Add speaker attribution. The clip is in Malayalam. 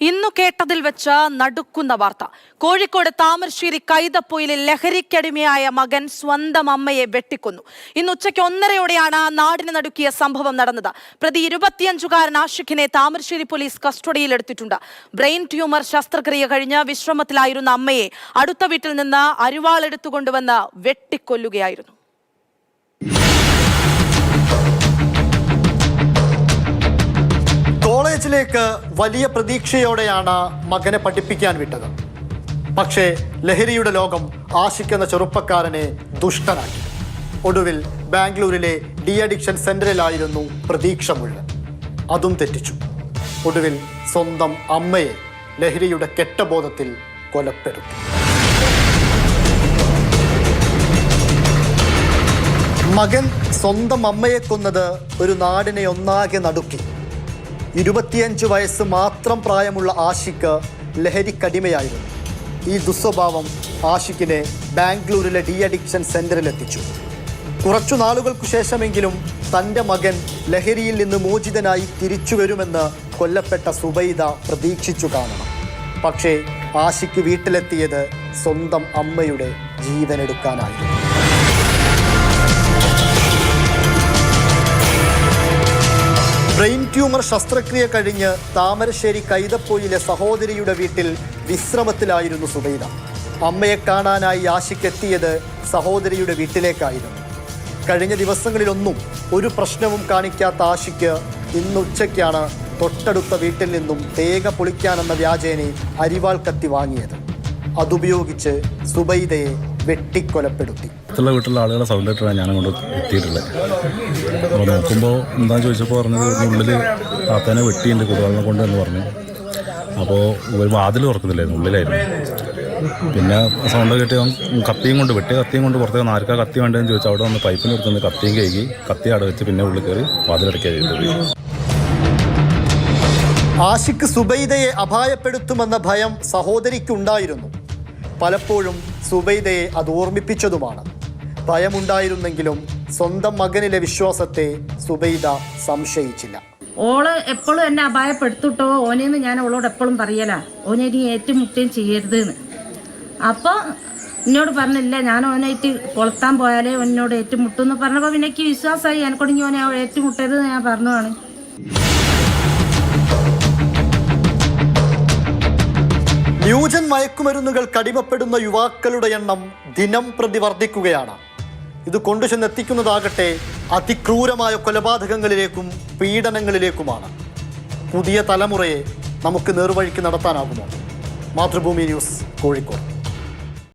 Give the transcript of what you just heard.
Speaker 1: ഇന്നു കേട്ടതിൽ വെച്ച് നടുക്കുന്ന വാർത്ത. കോഴിക്കോട് താമരശ്ശേരി കൈതപ്പൊയിലിൽ ലഹരിക്കടിമയായ മകൻ സ്വന്തം അമ്മയെ വെട്ടിക്കൊന്നു. ഇന്ന് ഉച്ചയ്ക്ക് 1:30യോടെയാണ് നാടിന് നടുക്കിയ സംഭവം നടന്നത്. പ്രതി 25-കാരൻ ആഷിഖിനെ താമരശ്ശേരി പോലീസ് കസ്റ്റഡിയിലെടുത്തിട്ടുണ്ട്. ബ്രെയിൻ ട്യൂമർ ശസ്ത്രക്രിയ കഴിഞ്ഞ് വിശ്രമത്തിലായിരുന്ന അമ്മയെ അടുത്ത വീട്ടിൽ നിന്ന് അരിവാളെടുത്തുകൊണ്ടുവന്ന് വെട്ടിക്കൊല്ലുകയായിരുന്നു.
Speaker 2: കോളേജിലേക്ക് വലിയ പ്രതീക്ഷയോടെയാണ് മകനെ പഠിപ്പിക്കാൻ വിട്ടത്. പക്ഷേ ലഹരിയുടെ ലോകം ആഷിഖ് എന്ന ചെറുപ്പക്കാരനെ ദുഷ്ടനാക്കി. ഒടുവിൽ ബാംഗ്ലൂരിലെ ഡി അഡിക്ഷൻ സെന്ററിലായിരുന്നു പ്രതീക്ഷ മുഴുവൻ. അതും തെറ്റിച്ചു. ഒടുവിൽ സ്വന്തം അമ്മയെ ലഹരിയുടെ കെട്ടബോധത്തിൽ കൊലപ്പെടുത്തി. മകൻ സ്വന്തം അമ്മയെ കൊന്നത് ഒരു നാടിനെ ഒന്നാകെ നടുക്കി. 25 വയസ്സ് മാത്രം പ്രായമുള്ള ആഷിഖ് ലഹരിക്കടിമയായിരുന്നു. ഈ ദുസ്വഭാവം ആഷിഖിനെ ബാംഗ്ലൂരിലെ ഡി അഡിക്ഷൻ സെന്ററിലെത്തിച്ചു. കുറച്ചു നാളുകൾക്കു ശേഷമെങ്കിലും തൻ്റെ മകൻ ലഹരിയിൽ നിന്ന് മോചിതനായി തിരിച്ചു വരുമെന്ന് കൊല്ലപ്പെട്ട സുബൈദ പ്രതീക്ഷിച്ചു കാണണം. പക്ഷേ ആഷിഖ് വീട്ടിലെത്തിയത് സ്വന്തം അമ്മയുടെ ജീവനെടുക്കാനായിരുന്നു. ബ്രെയിൻ ട്യൂമർ ശസ്ത്രക്രിയ കഴിഞ്ഞ് താമരശ്ശേരി കൈതപ്പൊയിലെ സഹോദരിയുടെ വീട്ടിൽ വിശ്രമത്തിലായിരുന്നു സുബൈദ. അമ്മയെ കാണാനായി ആഷിഖ് എത്തിയത് സഹോദരിയുടെ വീട്ടിലേക്കായിരുന്നു. കഴിഞ്ഞ ദിവസങ്ങളിലൊന്നും ഒരു പ്രശ്നവും കാണിക്കാത്ത ആഷിഖ് ഇന്ന് ഉച്ചയ്ക്കാണ് തൊട്ടടുത്ത വീട്ടിൽ നിന്നും തേങ്ങ പൊളിക്കാനെന്ന വ്യാജേനെ അരിവാൾ കത്തി വാങ്ങിയത്. അതുപയോഗിച്ച് സുബൈദയെ വെട്ടിക്കൊലപ്പെടുത്തി.
Speaker 3: വീട്ടിലുള്ള ആളുകളെ സൗണ്ടിട്ടാണ് ഞാൻ അങ്ങോട്ട് എത്തിയിട്ടുള്ളത്. അപ്പോൾ നോക്കുമ്പോൾ എന്താണെന്ന് ചോദിച്ചപ്പോൾ പറഞ്ഞത് ഉള്ളിൽ താത്തേനെ വെട്ടിയുണ്ട് കുടുവാളിനെ കൊണ്ട് എന്ന് പറഞ്ഞു. അപ്പോൾ ഒരു വാതിൽ തുറക്കുന്നില്ലായിരുന്നു, ഉള്ളിലായിരുന്നു. പിന്നെ സൗണ്ട് കേട്ട് കത്തിയും കൊണ്ട് കത്തിയും കൊണ്ട് പുറത്തേക്ക് ആർക്കാ കത്തി വേണ്ടതെന്ന് ചോദിച്ചാൽ അവിടെ വന്ന് പൈപ്പിന് എടുത്തുനിന്ന് കത്തിയും കഴുകി കത്തി അവിടെ വെച്ച് പിന്നെ ഉള്ളിൽ കയറി വാതിലടക്കുക ചെയ്തത്.
Speaker 2: ആഷിഖ് സുബൈദയെ അപായപ്പെടുത്തുമെന്ന ഭയം സഹോദരിക്കുണ്ടായിരുന്നു. പലപ്പോഴും സുബൈദയെ അത് ഓർമ്മിപ്പിച്ചതുമാണ്. ഭയമുണ്ടായിരുന്നെങ്കിലും സ്വന്തം മകനിലെ വിശ്വാസത്തെ സുബൈദ സംശയിച്ചില്ല.
Speaker 4: ഓള് എപ്പോഴും എന്നെ അപായപ്പെടുത്തിട്ടോ ഓനെന്ന് ഞാൻ അവളോട് എപ്പോഴും പറയല, ഓനെ ഇനി ഏറ്റുമുട്ടുകയും ചെയ്യരുത് എന്ന്. അപ്പോൾ എന്നോട് പറഞ്ഞില്ല, ഞാൻ ഓനായിട്ട് കൊളുത്താൻ പോയാലേ എന്നോട് ഏറ്റുമുട്ടും എന്ന് പറഞ്ഞപ്പോൾ പിന്നെ എനിക്ക് വിശ്വാസമായി. എനക്കൊണ്ട് ഇനി ഓനെ ഏറ്റുമുട്ടരുത് ഞാൻ പറഞ്ഞതാണ്.
Speaker 2: ന്യൂജൻ മയക്കുമരുന്നുകൾ കടിമപ്പെടുന്ന യുവാക്കളുടെ എണ്ണം ദിനം പ്രതി വർദ്ധിക്കുകയാണ്. ഇത് കൊണ്ടുചെന്നെത്തിക്കുന്നതാകട്ടെ അതിക്രൂരമായ കൊലപാതകങ്ങളിലേക്കും പീഡനങ്ങളിലേക്കുമാണ്. പുതിയ തലമുറയെ നമുക്ക് നേർവഴിക്ക് നടത്താനാകുമോ? മാതൃഭൂമി ന്യൂസ്, കോഴിക്കോട്.